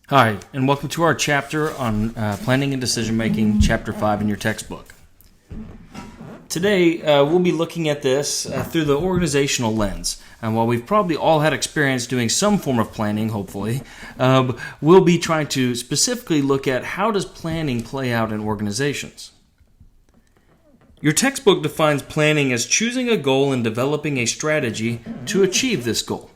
Hi, and welcome to our chapter on planning and decision making, chapter 5 in your textbook. Today, we'll be looking at this through the organizational lens. And while we've probably all had experience doing some form of planning, hopefully, we'll be trying to specifically look at how does planning play out in organizations. Your textbook defines planning as choosing a goal and developing a strategy to achieve this goal.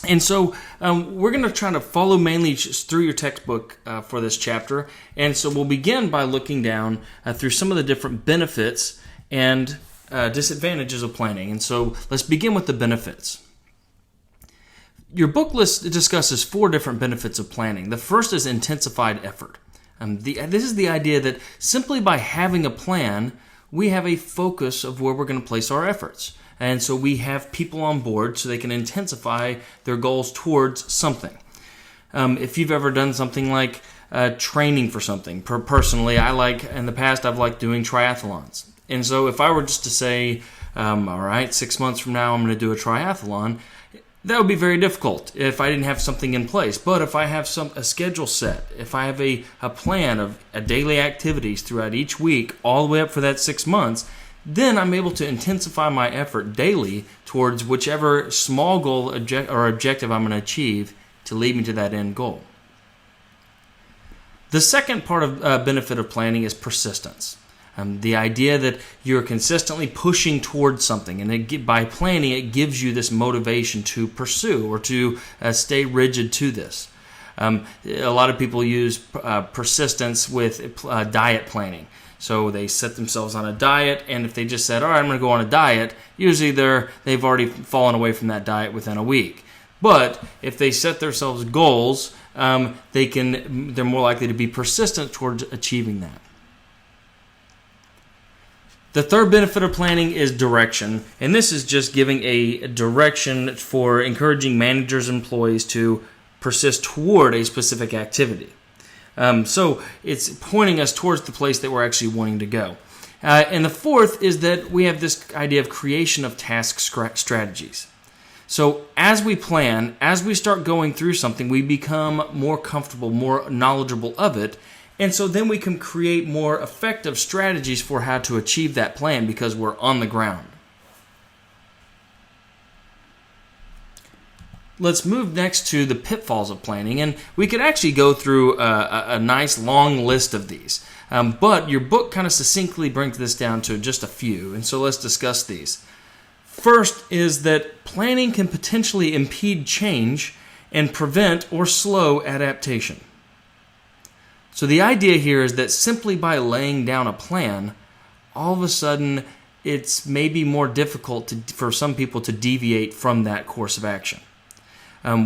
And so we're going to try to follow mainly just through your textbook for this chapter. And so we'll begin by looking down through some of the different benefits and disadvantages of planning. And so let's begin with the benefits. Your book list discusses 4 different benefits of planning. The first is intensified effort. This is the idea that simply by having a plan, we have a focus of where we're going to place our efforts. And so we have people on board so they can intensify their goals towards something. If you've ever done something like training for something, personally, in the past, I've liked doing triathlons. And so if I were just to say, all right, 6 months from now, I'm going to do a triathlon, that would be very difficult if I didn't have something in place. But if I have a schedule set, if I have a plan of daily activities throughout each week, all the way up for that 6 months, then I'm able to intensify my effort daily towards whichever small goal or objective I'm going to achieve to lead me to that end goal. The second part of benefit of planning is persistence. The idea that you're consistently pushing towards something, and by planning, it gives you this motivation to pursue or to stay rigid to this. A lot of people use persistence with diet planning. So they set themselves on a diet, and if they just said, all right, I'm going to go on a diet, usually they've already fallen away from that diet within a week. But if they set themselves goals, they're more likely to be persistent towards achieving that. The third benefit of planning is direction, and this is just giving a direction for encouraging managers and employees to persist toward a specific activity. So it's pointing us towards the place that we're actually wanting to go. And the fourth is that we have this idea of creation of task strategies. So as we plan, as we start going through something, we become more comfortable, more knowledgeable of it. And so then we can create more effective strategies for how to achieve that plan because we're on the ground. Let's move next to the pitfalls of planning, and we could actually go through a nice long list of these. But your book kind of succinctly brings this down to just a few, and so let's discuss these. First is that planning can potentially impede change and prevent or slow adaptation. So the idea here is that simply by laying down a plan, all of a sudden it's maybe more difficult for some people to deviate from that course of action.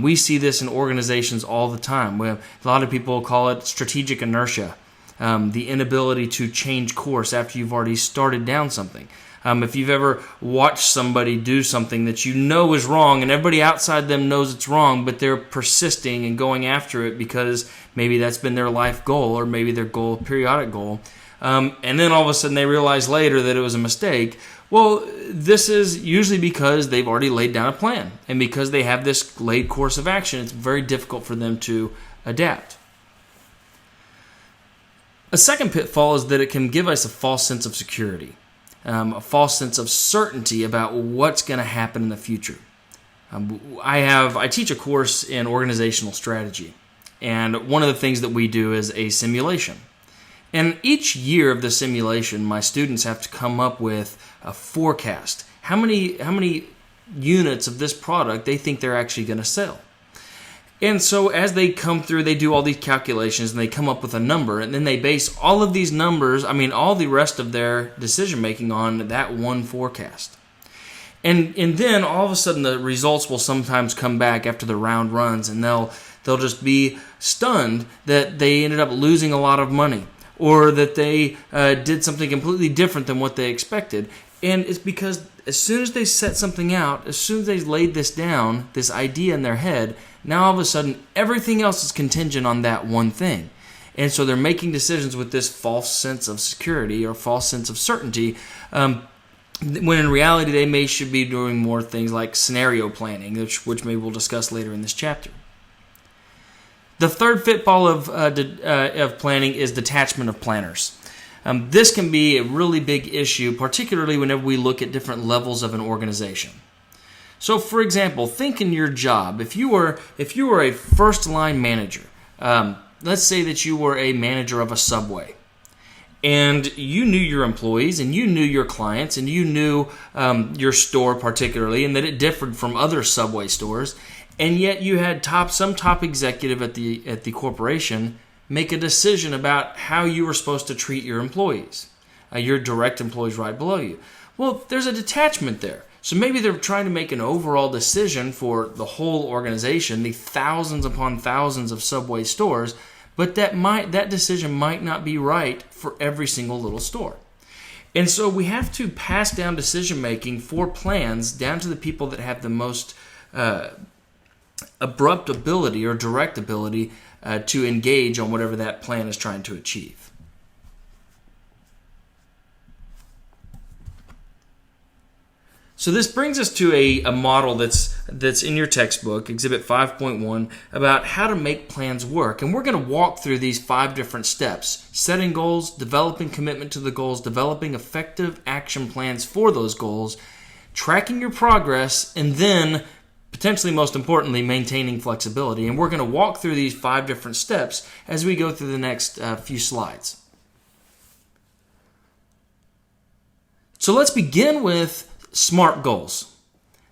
We see this in organizations all the time. A lot of people call it strategic inertia, the inability to change course after you've already started down something. If you've ever watched somebody do something that you know is wrong and everybody outside them knows it's wrong, but they're persisting and going after it because maybe that's been their life goal or maybe their periodic goal, and then all of a sudden they realize later that it was a mistake. Well, this is usually because they've already laid down a plan. And because they have this laid course of action, it's very difficult for them to adapt. A second pitfall is that it can give us a false sense of security, a false sense of certainty about what's going to happen in the future. I teach a course in organizational strategy. And one of the things that we do is a simulation. And each year of the simulation, my students have to come up with a forecast. How many units of this product they think they're actually going to sell. And so as they come through, they do all these calculations and they come up with a number, and then they base all of these numbers, all the rest of their decision making on that one forecast. And then all of a sudden the results will sometimes come back after the round runs, and they'll just be stunned that they ended up losing a lot of money, or that they did something completely different than what they expected. And it's because as soon as they set something out, as soon as they laid this down, this idea in their head, now all of a sudden everything else is contingent on that one thing. And so they're making decisions with this false sense of security or false sense of certainty, when in reality they should be doing more things like scenario planning, which maybe we'll discuss later in this chapter. The third pitfall of planning is detachment of planners. This can be a really big issue, particularly whenever we look at different levels of an organization. So, for example, think in your job. If you were a first-line manager, let's say that you were a manager of a Subway, and you knew your employees, and you knew your clients, and you knew your store particularly, and that it differed from other Subway stores, and yet you had some top executive at the corporation make a decision about how you were supposed to treat your employees, your direct employees right below you. Well, there's a detachment there. So maybe they're trying to make an overall decision for the whole organization, the thousands upon thousands of Subway stores, but that decision might not be right for every single little store. And so we have to pass down decision making for plans down to the people that have the most abrupt ability or direct ability to engage on whatever that plan is trying to achieve. So this brings us to a model that's in your textbook, Exhibit 5.1, about how to make plans work. And we're going to walk through these 5 different steps: setting goals, developing commitment to the goals, developing effective action plans for those goals, tracking your progress, and then, potentially most importantly, maintaining flexibility. And we're going to walk through these 5 different steps as we go through the next few slides. So let's begin with SMART goals.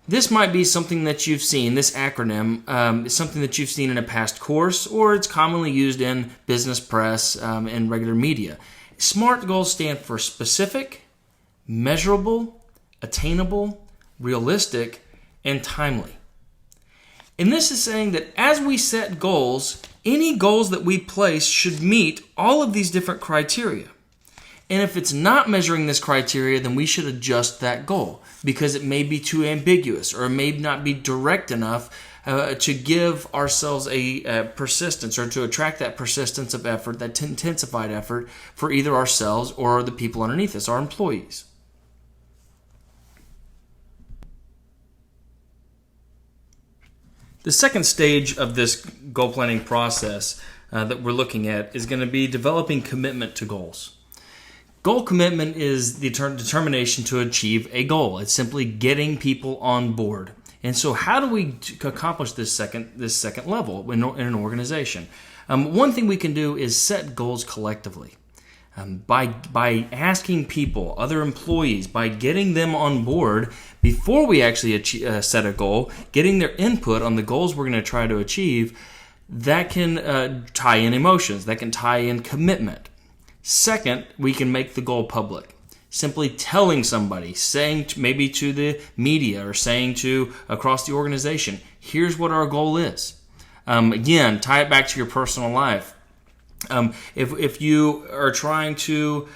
This might be something that you've seen. This acronym is something that you've seen in a past course, or it's commonly used in business press and regular media. SMART goals stand for specific, measurable, attainable, realistic, and timely. And this is saying that as we set goals, any goals that we place should meet all of these different criteria. And if it's not measuring this criteria, then we should adjust that goal because it may be too ambiguous or it may not be direct enough to give ourselves a persistence or to attract that persistence of effort, that intensified effort for either ourselves or the people underneath us, our employees. The second stage of this goal planning process that we're looking at is going to be developing commitment to goals. Goal commitment is the determination to achieve a goal. It's simply getting people on board. And so how do we accomplish this second level in an organization? One thing we can do is set goals collectively. By asking people, other employees, by getting them on board before we actually set a goal, getting their input on the goals we're going to try to achieve, that can tie in emotions, that can tie in commitment. Second, we can make the goal public. Simply telling somebody, saying maybe to the media or saying to across the organization, here's what our goal is. Again, tie it back to your personal life. If you are trying to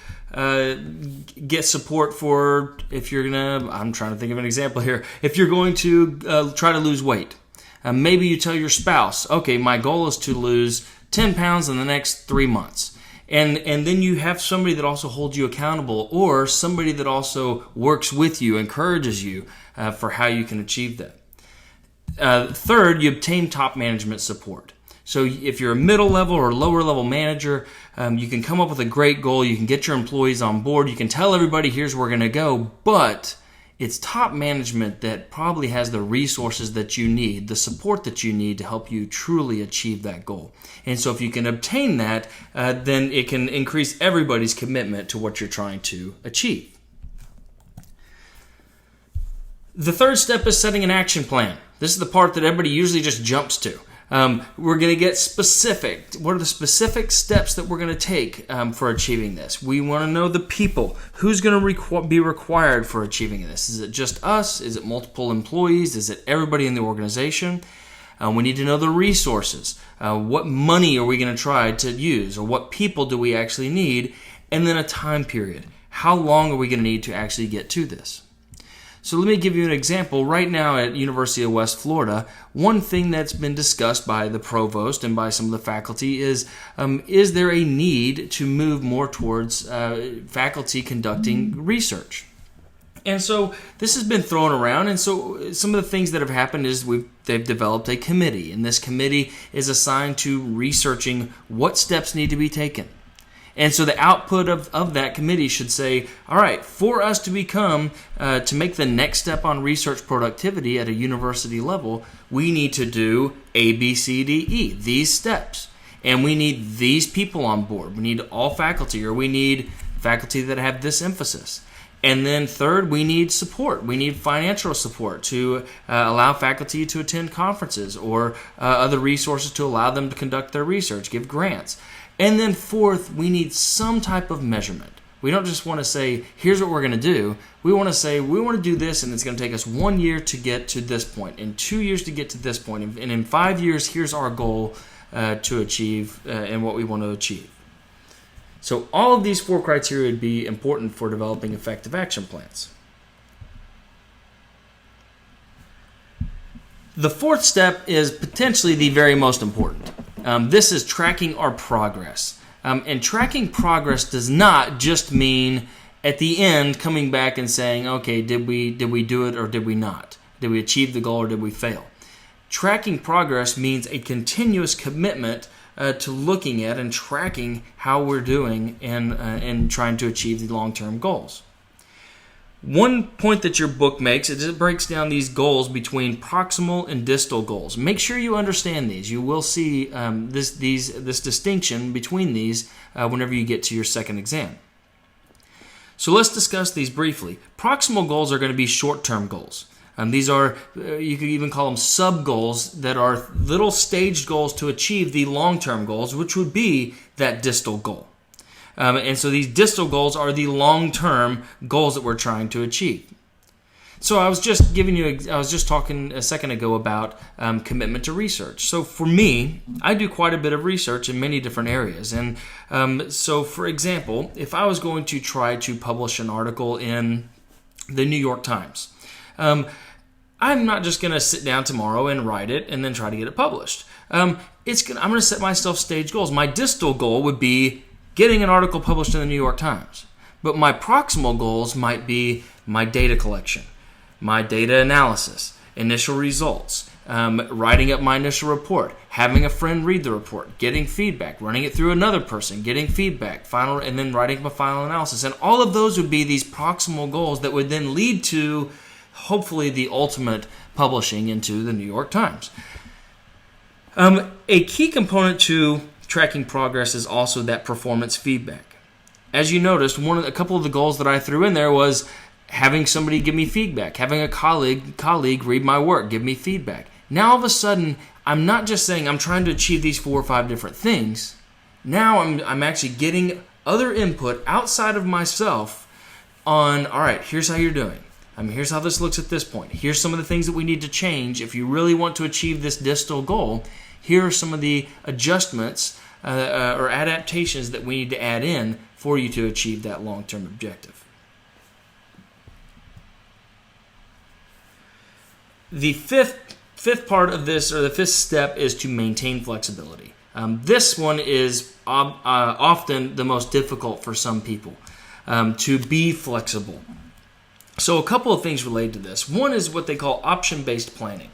get support for, I'm trying to think of an example here. If you're going to try to lose weight, maybe you tell your spouse, okay, my goal is to lose 10 pounds in the next 3 months. And then you have somebody that also holds you accountable or somebody that also works with you, encourages you for how you can achieve that. Third, you obtain top management support. So if you're a middle level or lower level manager, you can come up with a great goal. You can get your employees on board. You can tell everybody, here's where we're going to go. But it's top management that probably has the resources that you need, the support that you need to help you truly achieve that goal. And so if you can obtain that, then it can increase everybody's commitment to what you're trying to achieve. The third step is setting an action plan. This is the part that everybody usually just jumps to. We're going to get specific. What are the specific steps that we're going to take for achieving this? We want to know the people. Who's going to be required for achieving this? Is it just us? Is it multiple employees? Is it everybody in the organization? We need to know the resources. What money are we going to try to use? Or what people do we actually need? And then a time period. How long are we going to need to actually get to this? So let me give you an example. Right now at University of West Florida, one thing that's been discussed by the provost and by some of the faculty is there a need to move more towards faculty conducting research? And so this has been thrown around, and so some of the things that have happened is they've developed a committee, and this committee is assigned to researching what steps need to be taken. And so the output of that committee should say, all right, for us to to make the next step on research productivity at a university level, we need to do A, B, C, D, E, these steps. And we need these people on board. We need all faculty, or we need faculty that have this emphasis. And then third, we need support. We need financial support to allow faculty to attend conferences or other resources to allow them to conduct their research, give grants. And then fourth, we need some type of measurement. We don't just want to say, here's what we're going to do. We want to say, we want to do this, and it's going to take us 1 year to get to this point, and 2 years to get to this point, and in 5 years, here's our goal to achieve and what we want to achieve. So all of these 4 criteria would be important for developing effective action plans. The 4th step is potentially the very most important. This is tracking our progress. And tracking progress does not just mean at the end coming back and saying, okay, did we do it or did we not? Did we achieve the goal or did we fail? Tracking progress means a continuous commitment to looking at and tracking how we're doing in trying to achieve the long-term goals. One point that your book makes is it breaks down these goals between proximal and distal goals. Make sure you understand these. You will see this distinction between these whenever you get to your second exam. So let's discuss these briefly. Proximal goals are going to be short-term goals. These are, you could even call them sub-goals that are little staged goals to achieve the long-term goals, which would be that distal goal. And so these distal goals are the long-term goals that we're trying to achieve. So I was just talking a second ago about commitment to research. So for me, I do quite a bit of research in many different areas. And so for example, if I was going to try to publish an article in the New York Times, I'm not just going to sit down tomorrow and write it and then try to get it published. I'm going to set myself stage goals. My distal goal would be getting an article published in the New York Times. But my proximal goals might be my data collection, my data analysis, initial results, writing up my initial report, having a friend read the report, getting feedback, running it through another person, getting feedback, and then writing up a final analysis. And all of those would be these proximal goals that would then lead to hopefully the ultimate publishing into the New York Times. A key component to tracking progress is also that performance feedback. As you noticed, a couple of the goals that I threw in there was having somebody give me feedback, having a colleague read my work, give me feedback. Now all of a sudden, I'm not just saying I'm trying to achieve these 4 or 5 different things. Now I'm actually getting other input outside of myself on, all right, here's how you're doing. Here's how this looks at this point. Here's some of the things that we need to change. If you really want to achieve this distal goal, here are some of the adjustments or adaptations that we need to add in for you to achieve that long-term objective. The fifth part of this, or the 5th step, is to maintain flexibility. This one is often the most difficult for some people, to be flexible. So a couple of things related to this. One is what they call option-based planning.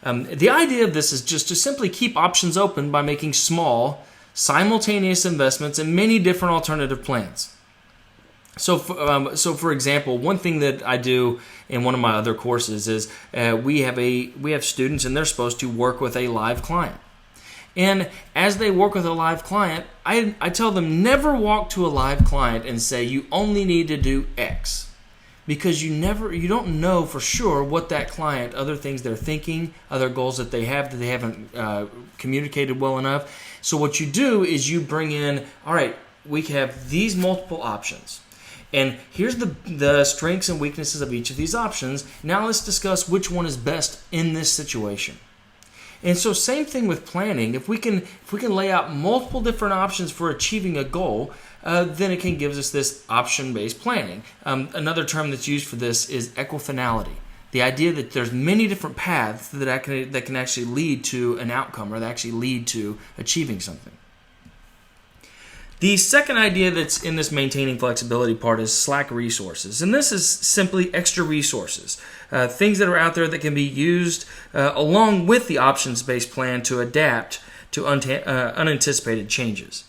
The idea of this is just to simply keep options open by making small, simultaneous investments in many different alternative plans. So for example, one thing that I do in one of my other courses is we have students and they're supposed to work with a live client. And as they work with a live client, I tell them never walk to a live client and say you only need to do X. Because you don't know for sure what that client, other things they're thinking, other goals that they haven't communicated well enough. So what you do is you bring in, all right, we have these multiple options. And here's the strengths and weaknesses of each of these options. Now let's discuss which one is best in this situation. And so same thing with planning. If we can lay out multiple different options for achieving a goal, then it can give us this option-based planning. Another term that's used for this is equifinality. The idea that there's many different paths that can actually lead to an outcome or that actually lead to achieving something. The second idea that's in this maintaining flexibility part is slack resources. And this is simply extra resources, things that are out there that can be used along with the options-based plan to adapt to unanticipated changes.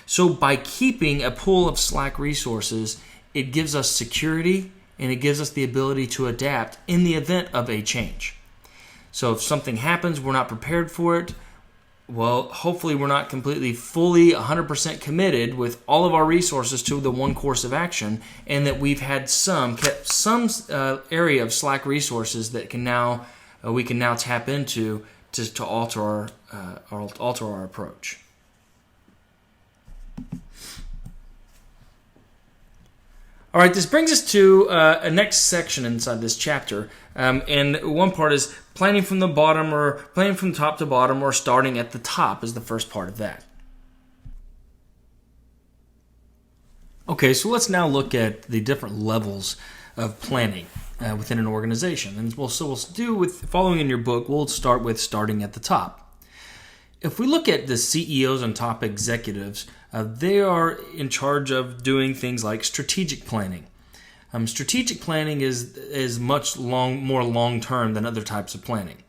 So by keeping a pool of slack resources, it gives us security and it gives us the ability to adapt in the event of a change. So if something happens, we're not prepared for it, well, hopefully we're not completely, fully, 100% committed with all of our resources to the one course of action, and that we've had kept some area of slack resources that we can now tap into to alter our approach. All right, this brings us to a next section inside this chapter, and one part is planning from the bottom, or planning from top to bottom, or starting at the top is the first part of that. Okay, so let's now look at the different levels of planning within an organization, and we'll do with following in your book. We'll start with starting at the top. If we look at the CEOs and top executives, they are in charge of doing things like strategic planning. Strategic planning is much more long-term than other types of planning.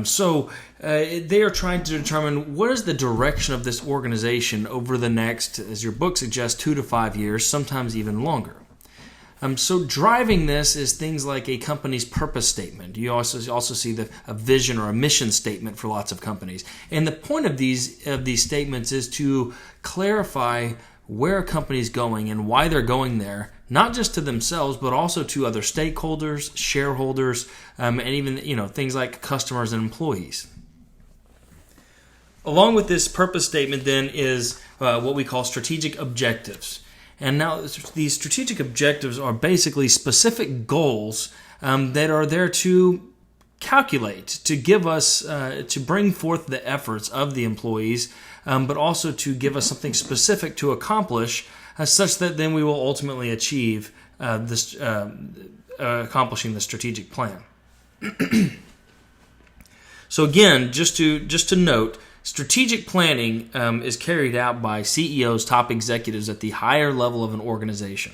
So they are trying to determine what is the direction of this organization over the next, as your book suggests, 2 to 5 years, sometimes even longer. So driving this is things like a company's purpose statement. You also see a vision or a mission statement for lots of companies. And the point of these statements is to clarify where a company is going and why they're going there, not just to themselves, but also to other stakeholders, shareholders, and even things like customers and employees. Along with this purpose statement then is what we call strategic objectives. And now these strategic objectives are basically specific goals that are there to calculate, to give us, to bring forth the efforts of the employees, but also to give us something specific to accomplish, such that then we will ultimately achieve accomplishing the strategic plan. So again, just to note, strategic planning is carried out by CEOs, top executives at the higher level of an organization.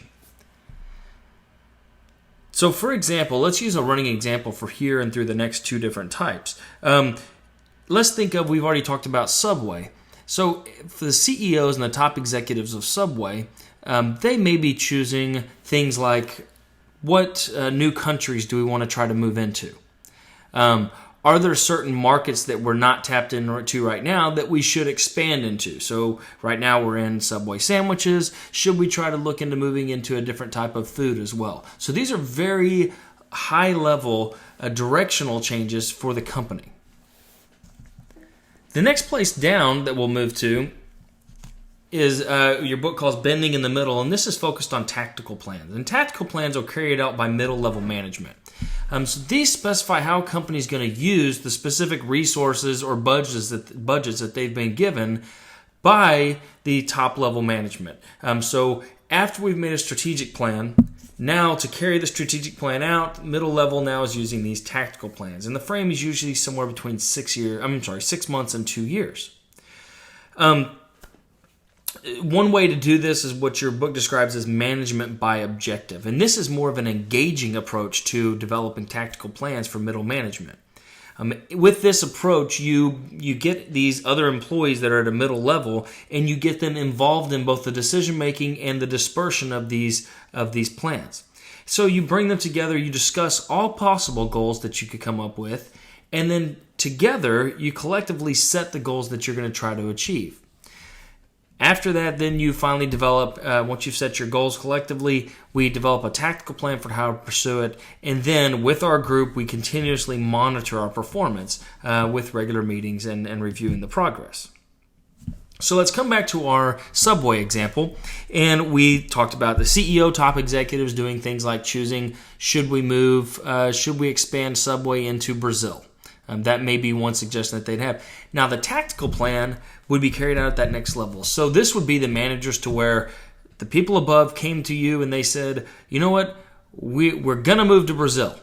So for example, let's use a running example for here and through the next two different types. Let's think of, we've already talked about Subway. So for the CEOs and the top executives of Subway, they may be choosing things like, what new countries do we want to try to move into? Are there certain markets that we're not tapped into right now that we should expand into? So right now we're in Subway sandwiches. Should we try to look into moving into a different type of food as well? So these are very high-level directional changes for the company. The next place down that we'll move to is your book calls Bending in the Middle, and this is focused on tactical plans. And tactical plans are carried out by middle-level management. So these specify how a company is going to use the specific resources or budgets that they've been given by the top-level management. So after we've made a strategic plan, now to carry the strategic plan out, middle level now is using these tactical plans. And the frame is usually somewhere between 6 months and 2 years. One way to do this is what your book describes as management by objective. And this is more of an engaging approach to developing tactical plans for middle management. With this approach, you get these other employees that are at a middle level, and you get them involved in both the decision making and the dispersion of these plans. So you bring them together, you discuss all possible goals that you could come up with, and then together you collectively set the goals that you're going to try to achieve. After that, then you finally develop, once you've set your goals collectively, we develop a tactical plan for how to pursue it. And then with our group, we continuously monitor our performance with regular meetings and reviewing the progress. So let's come back to our Subway example. And we talked about the CEO, top executives doing things like choosing, should we expand Subway into Brazil? That may be one suggestion that they'd have. Now, the tactical plan would be carried out at that next level. So this would be the managers to where the people above came to you and they said, you know what, we're going to move to Brazil.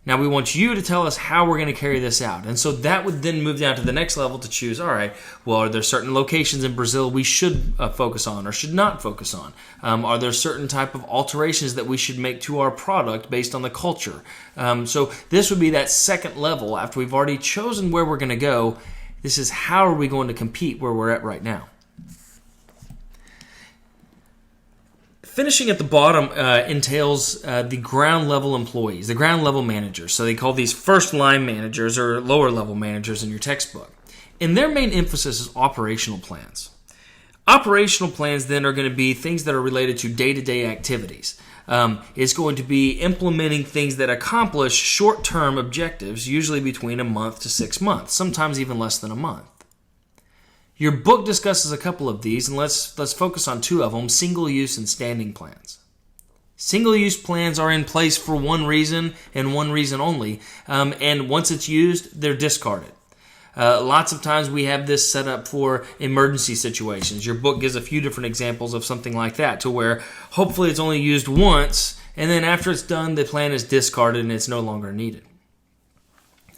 Now we want you to tell us how we're going to carry this out. And so that would then move down to the next level to choose, all right, well, are there certain locations in Brazil we should focus on or should not focus on? Are there certain type of alterations that we should make to our product based on the culture? So this would be that second level after we've already chosen where we're going to go. This is how are we going to compete where we're at right now? Finishing at the bottom entails the ground level employees, the ground level managers. So they call these first line managers or lower level managers in your textbook. And their main emphasis is operational plans. Operational plans then are going to be things that are related to day-to-day activities. It's going to be implementing things that accomplish short-term objectives, usually between a month to 6 months, sometimes even less than a month. Your book discusses a couple of these, and let's focus on two of them, single-use and standing plans. Single-use plans are in place for one reason and one reason only, and once it's used, they're discarded. Lots of times we have this set up for emergency situations. Your book gives a few different examples of something like that, to where hopefully it's only used once, and then after it's done, the plan is discarded and it's no longer needed.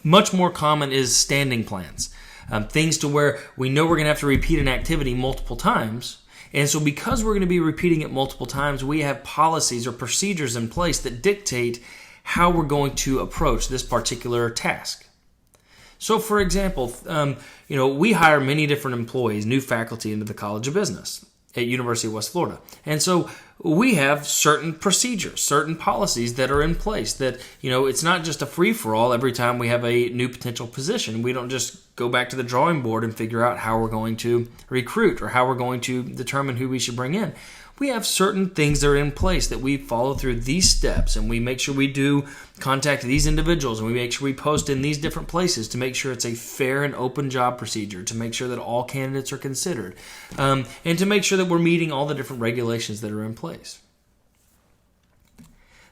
Much more common is standing plans. Things to where we know we're going to have to repeat an activity multiple times. And so because we're going to be repeating it multiple times, we have policies or procedures in place that dictate how we're going to approach this particular task. So for example, we hire many different employees, new faculty into the College of Business at University of West Florida. And so we have certain procedures, certain policies that are in place that, it's not just a free-for-all every time we have a new potential position. We don't just go back to the drawing board and figure out how we're going to recruit or how we're going to determine who we should bring in. We have certain things that are in place that we follow through these steps, and we make sure we do contact these individuals, and we make sure we post in these different places to make sure it's a fair and open job procedure, to make sure that all candidates are considered, and to make sure that we're meeting all the different regulations that are in place.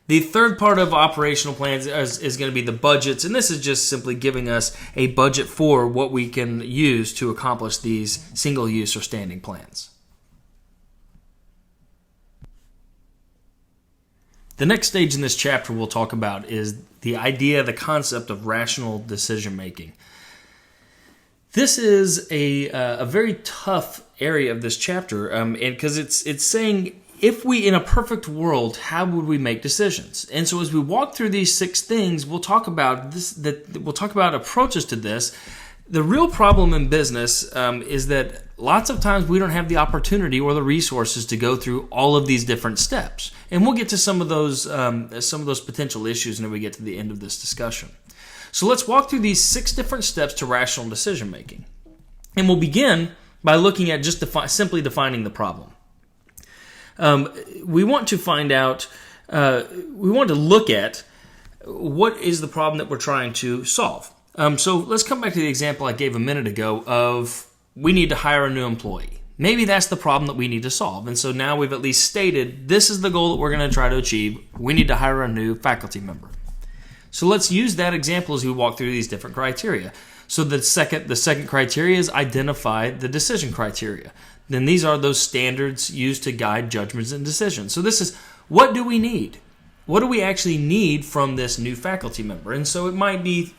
The third part of operational plans is going to be the budgets, and this is just simply giving us a budget for what we can use to accomplish these single-use or standing plans. The next stage in this chapter we'll talk about is the idea, the concept of rational decision making. This is a very tough area of this chapter, and because it's saying, if we in a perfect world, how would we make decisions? And so as we walk through these 6 things, we'll talk about this. We'll talk about approaches to this. The real problem in business is that lots of times we don't have the opportunity or the resources to go through all of these different steps. And we'll get to some of those potential issues when we get to the end of this discussion. So let's walk through these 6 different steps to rational decision making. And we'll begin by looking at just simply defining the problem. We want to find out, we want to look at what is the problem that we're trying to solve. So let's come back to the example I gave a minute ago of we need to hire a new employee. Maybe that's the problem that we need to solve. And so now we've at least stated this is the goal that we're going to try to achieve. We need to hire a new faculty member. So let's use that example as we walk through these different criteria. So the second criteria is identify the decision criteria. Then these are those standards used to guide judgments and decisions. So this is, what do we need? What do we actually need from this new faculty member? And so it might be,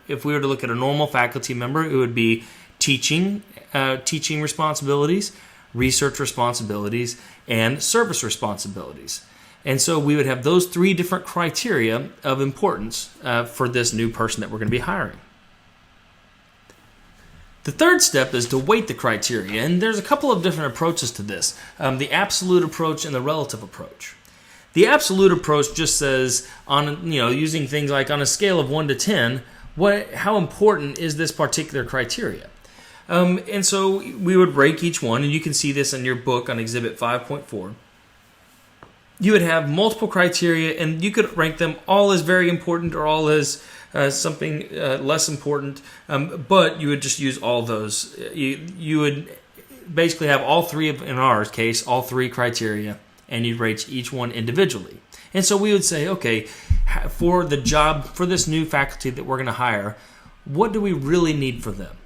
if we were to look at a normal faculty member, it would be teaching responsibilities, research responsibilities, and service responsibilities. And so we would have those 3 different criteria of importance for this new person that we're going to be hiring. The third step is to weight the criteria, and there's a couple of different approaches to this, the absolute approach and the relative approach. The absolute approach just says, using things like on a scale of 1 to 10, how important is this particular criteria? And so we would rank each one, and you can see this in your book on Exhibit 5.4. You would have multiple criteria, and you could rank them all as very important or all as something less important, but you would just use all those. You would basically have all 3 in our case, all 3 criteria, and you'd rate each one individually. And so we would say, okay, for the job, for this new faculty that we're going to hire, what do we really need for them?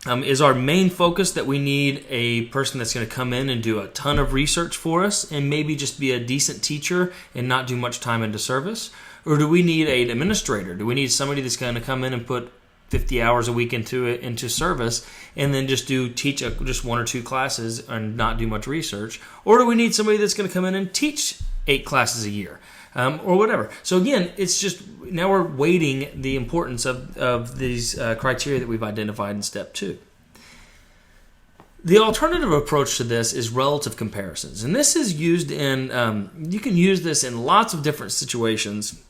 Is our main focus that we need a person that's going to come in and do a ton of research for us and maybe just be a decent teacher and not do much time into service? Or do we need an administrator? Do we need somebody that's going to come in and put 50 hours a week into service and then just teach just one or two classes and not do much research? Or do we need somebody that's going to come in and teach 8 classes a year? Or whatever. So again, it's just now we're weighting the importance of these criteria that we've identified in step 2. The alternative approach to this is relative comparisons. And this is used in, you can use this in lots of different situations.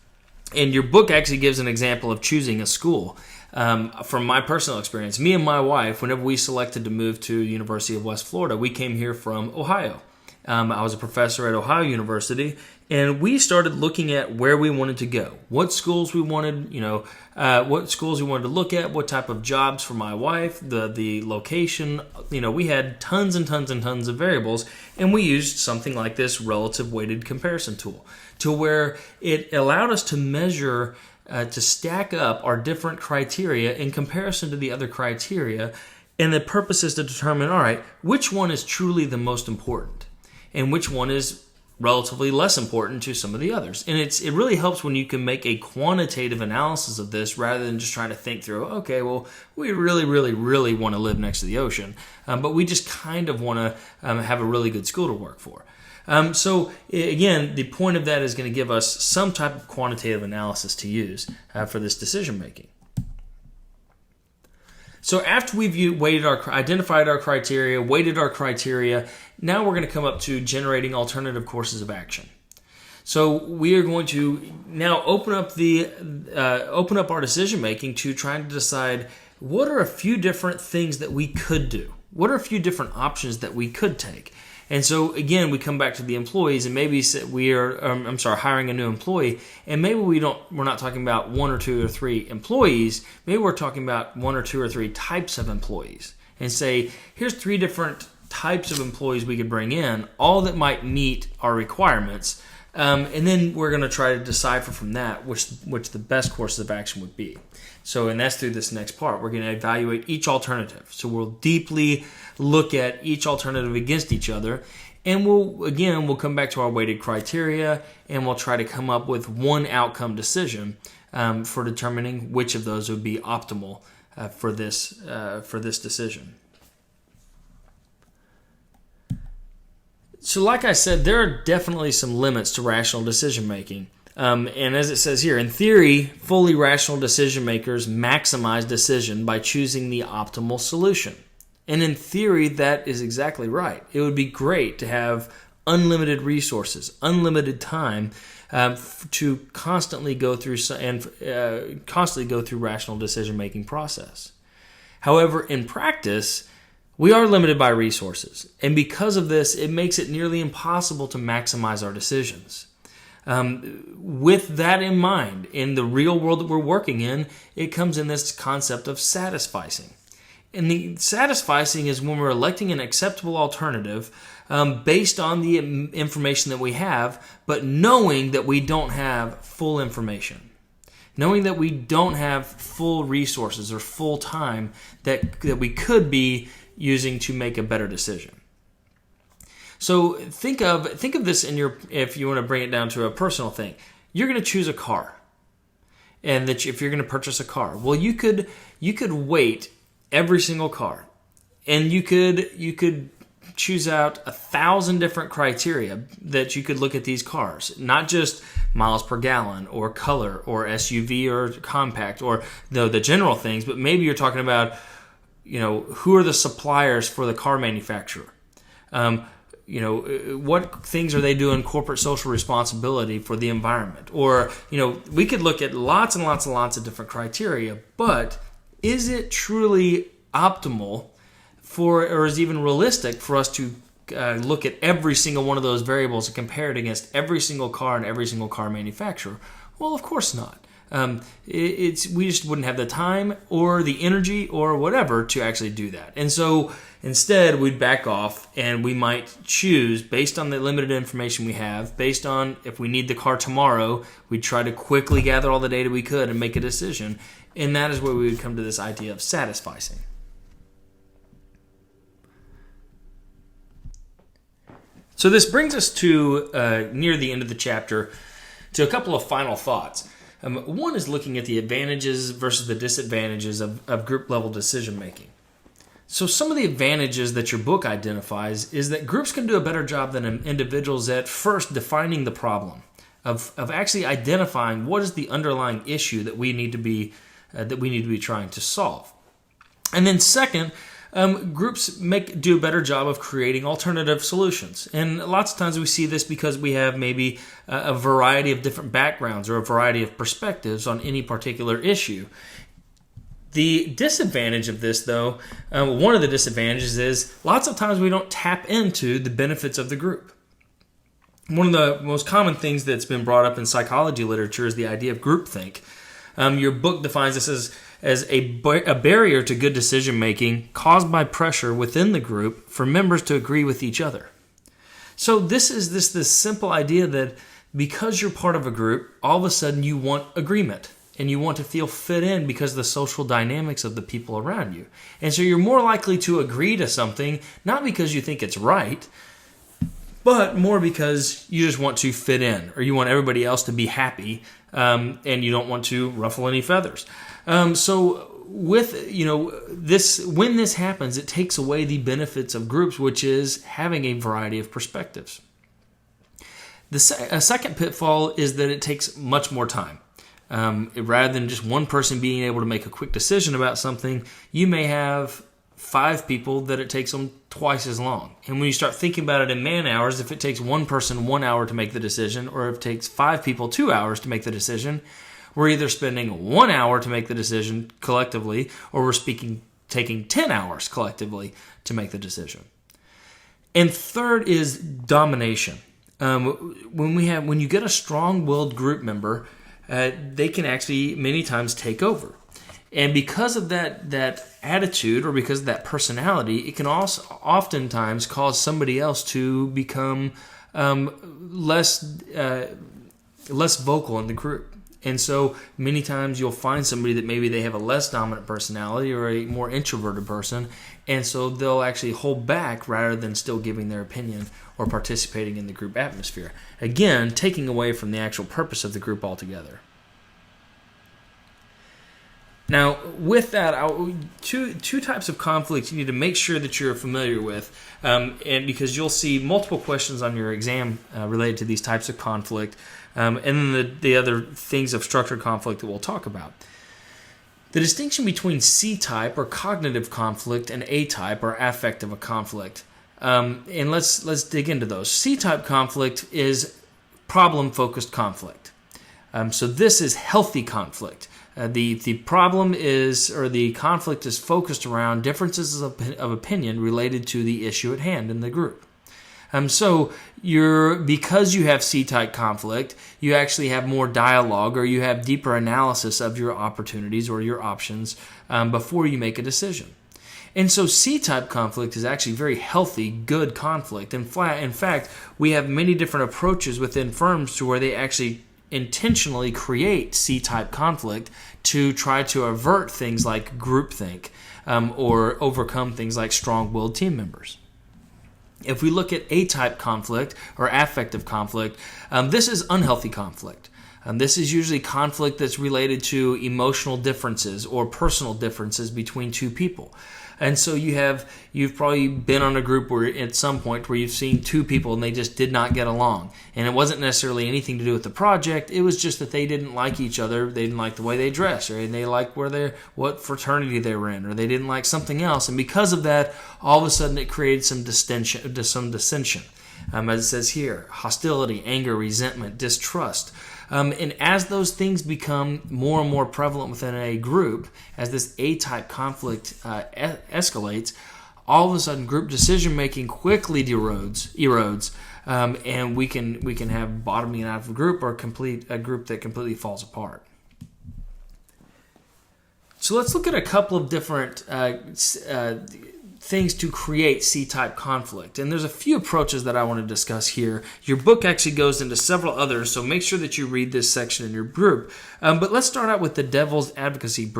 And your book actually gives an example of choosing a school. From my personal experience, me and my wife, whenever we selected to move to the University of West Florida, we came here from Ohio. I was a professor at Ohio University, and we started looking at where we wanted to go, what schools we wanted, what schools we wanted to look at, what type of jobs for my wife, the location. We had tons and tons and tons of variables, and we used something like this relative weighted comparison tool to where it allowed us to measure, to stack up our different criteria in comparison to the other criteria, and the purpose is to determine, all right, which one is truly the most important and which one is relatively less important to some of the others. And it really helps when you can make a quantitative analysis of this rather than just trying to think through, okay, well, we really, really, really want to live next to the ocean, but we just kind of want to have a really good school to work for. So again, the point of that is going to give us some type of quantitative analysis to use for this decision making. So after we've identified our criteria, weighted our criteria, now we're going to come up to generating alternative courses of action. So we are going to now open up our decision making to trying to decide what are a few different things that we could do. What are a few different options that we could take? And so again, we come back to the employees, and maybe we are, hiring a new employee, and maybe we're not talking about 1 or 2 or 3 employees. Maybe we're talking about 1 or 2 or 3 types of employees, and say, here's 3 different types of employees we could bring in, all that might meet our requirements, and then we're going to try to decipher from that which the best courses of action would be. So, and that's through this next part. We're going to evaluate each alternative. So we'll deeply look at each alternative against each other, and we'll come back to our weighted criteria, and we'll try to come up with one outcome decision for determining which of those would be optimal for this decision. So like I said, there are definitely some limits to rational decision making. And as it says here, in theory, fully rational decision makers maximize decision by choosing the optimal solution. And in theory, that is exactly right. It would be great to have unlimited resources, unlimited time to constantly go through rational decision making process. However, in practice, we are limited by resources, and because of this, it makes it nearly impossible to maximize our decisions. With that in mind, in the real world that we're working in, it comes in this concept of satisficing. And the satisficing is when we're electing an acceptable alternative based on the information that we have, but knowing that we don't have full information. Knowing that we don't have full resources or full time that we could be using to make a better decision. So think of this if you want to bring it down to a personal thing. You're going to choose a car, and that if you're going to purchase a car, well, you could weight every single car, and you could choose out 1,000 different criteria that you could look at these cars, not just miles per gallon or color or SUV or compact or the general things, but maybe you're talking about who are the suppliers for the car manufacturer. What things are they doing corporate social responsibility for the environment? Or, we could look at lots and lots and lots of different criteria, but is it truly optimal or is it even realistic for us to look at every single one of those variables and compare it against every single car and every single car manufacturer? Well, of course not. We just wouldn't have the time or the energy or whatever to actually do that. And so instead, we'd back off, and we might choose based on the limited information we have, based on if we need the car tomorrow, we'd try to quickly gather all the data we could and make a decision. And that is where we would come to this idea of satisficing. So this brings us to near the end of the chapter So a couple of final thoughts. One is looking at the advantages versus the disadvantages of group level decision making. So some of the advantages that your book identifies is that groups can do a better job than individuals at first defining the problem, of actually identifying what is the underlying issue that we need to be trying to solve. And then second, groups do a better job of creating alternative solutions. And lots of times we see this because we have maybe a variety of different backgrounds or a variety of perspectives on any particular issue. The disadvantage of this, though, one of the disadvantages is lots of times we don't tap into the benefits of the group. One of the most common things that's been brought up in psychology literature is the idea of groupthink. Your book defines this as a barrier to good decision making caused by pressure within the group for members to agree with each other. So this is this simple idea that because you're part of a group, all of a sudden you want agreement. And you want to feel fit in because of the social dynamics of the people around you. And so you're more likely to agree to something, not because you think it's right, but more because you just want to fit in, or you want everybody else to be happy, and you don't want to ruffle any feathers. So with this, when this happens, it takes away the benefits of groups, which is having a variety of perspectives. A second pitfall is that it takes much more time. Rather than just one person being able to make a quick decision about something, you may have 5 people that it takes them twice as long. And when you start thinking about it in man hours, if it takes one person 1 hour to make the decision, or if it takes 5 people 2 hours to make the decision, we're either spending 1 hour to make the decision collectively, or we're taking 10 hours collectively to make the decision. And third is domination. When you get a strong-willed group member, they can actually many times take over. And because of that attitude, or because of that personality, it can also oftentimes cause somebody else to become less vocal in the group. And so many times you'll find somebody that maybe they have a less dominant personality or a more introverted person, and so they'll actually hold back rather than still giving their opinion or participating in the group atmosphere. Again, taking away from the actual purpose of the group altogether. Now, with that, two types of conflict you need to make sure that you're familiar with, and because you'll see multiple questions on your exam related to these types of conflict, and then the other things of structured conflict that we'll talk about. The distinction between C-type or cognitive conflict and A-type or affective conflict. And let's dig into those. C-type conflict is problem-focused conflict. So this is healthy conflict. The problem is, or the conflict is focused around differences of opinion related to the issue at hand in the group. So because you have C-type conflict, you actually have more dialogue, or you have deeper analysis of your opportunities or your options before you make a decision. And so C-type conflict is actually very healthy, good conflict. In fact, we have many different approaches within firms to where they actually intentionally create C-type conflict to try to avert things like groupthink or overcome things like strong-willed team members. If we look at A-type conflict or affective conflict, this is unhealthy conflict. This is usually conflict that's related to emotional differences or personal differences between two people. And so you've probably been on a group where at some point where you've seen two people and they just did not get along. And it wasn't necessarily anything to do with the project. It was just that they didn't like each other. They didn't like the way they dressed, or they liked what fraternity they were in, or they didn't like something else. And because of that, all of a sudden it created some dissension. As it says here, hostility, anger, resentment, distrust. And as those things become more and more prevalent within a group, as this A-type conflict escalates, all of a sudden group decision-making quickly erodes, and we can have bottoming out of a group, or a group that completely falls apart. So let's look at a couple of different things to create C-type conflict. And there's a few approaches that I want to discuss here. Your book actually goes into several others, so make sure that you read this section in your group. But let's start out with the devil's advocacy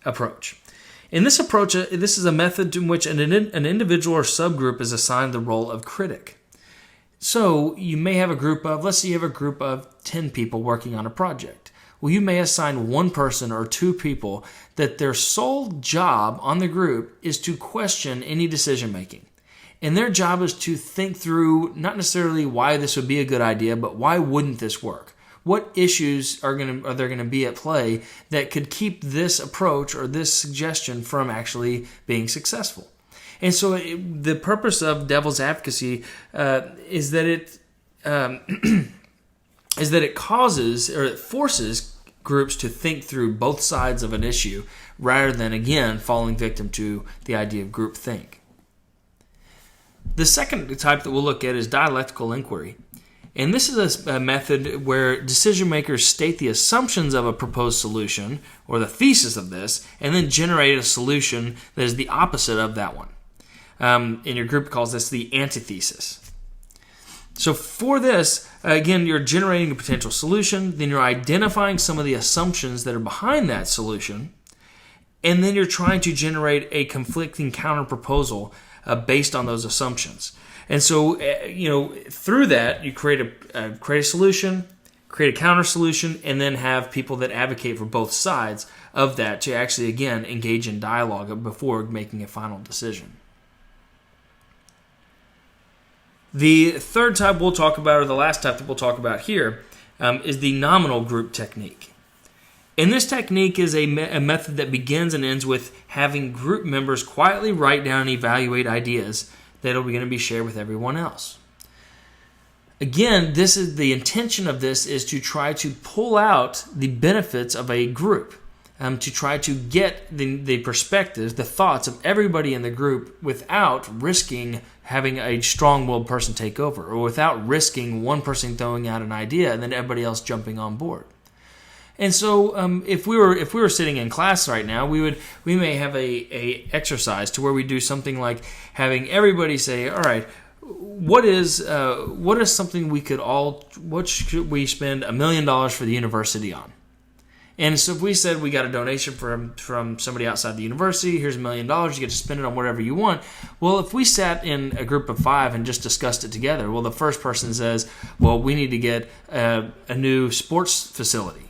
approach. In this approach, this is a method in which an individual or subgroup is assigned the role of critic. So you may have a group of, let's say you have a group of 10 people working on a project. Well, you may assign one person or two people that their sole job on the group is to question any decision making. And their job is to think through not necessarily why this would be a good idea, but why wouldn't this work? What issues are there going to be at play that could keep this approach or this suggestion from actually being successful? And so the purpose of devil's advocacy is that it causes or it forces groups to think through both sides of an issue rather than, again, falling victim to the idea of groupthink. The second type that we'll look at is dialectical inquiry. And this is a method where decision makers state the assumptions of a proposed solution or the thesis of this and then generate a solution that is the opposite of that one. And your group calls this the antithesis. So for this, again, you're generating a potential solution, then you're identifying some of the assumptions that are behind that solution, and then you're trying to generate a conflicting counter-proposal based on those assumptions. And so, through that, you create a solution, create a counter-solution, and then have people that advocate for both sides of that to actually, again, engage in dialogue before making a final decision. The third type we'll talk about, or the last type that we'll talk about here, is the nominal group technique. And this technique is a method that begins and ends with having group members quietly write down and evaluate ideas that are going to be shared with everyone else. Again, the intention of this is to try to pull out the benefits of a group, to try to get the perspectives, the thoughts of everybody in the group without risking having a strong-willed person take over, or without risking one person throwing out an idea and then everybody else jumping on board. And so, if we were sitting in class right now, we may have a exercise to where we do something like having everybody say, "All right, what is something what should we spend $1 million for the university on?" And so if we said we got a donation from somebody outside the university, here's $1 million, you get to spend it on whatever you want. Well, if we sat in a group of 5 and just discussed it together, well, the first person says, well, we need to get a new sports facility.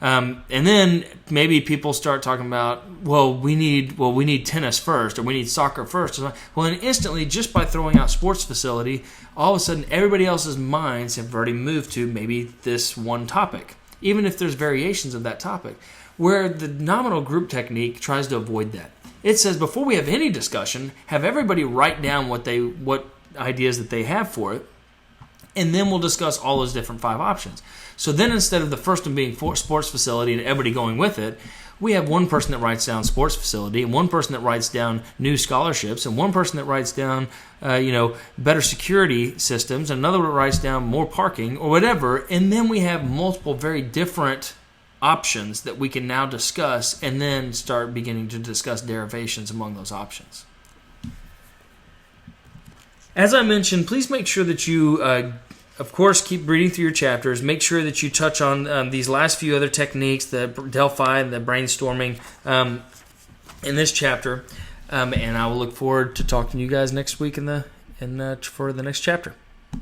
And then maybe people start talking about, we need tennis first, or we need soccer first. Well, and instantly, just by throwing out sports facility, all of a sudden everybody else's minds have already moved to maybe this one topic, even if there's variations of that topic, where the nominal group technique tries to avoid that. It says before we have any discussion, have everybody write down what ideas that they have for it, and then we'll discuss all those different 5 options. So then instead of the first one being sports facility and everybody going with it, we have one person that writes down sports facility, and one person that writes down new scholarships, and one person that writes down better security systems, and another one writes down more parking or whatever, and then we have multiple very different options that we can now discuss and then start beginning to discuss derivations among those options. As I mentioned, please make sure that you, of course, keep reading through your chapters. Make sure that you touch on these last few other techniques, the Delphi and the brainstorming in this chapter. And I will look forward to talking to you guys next week for the next chapter.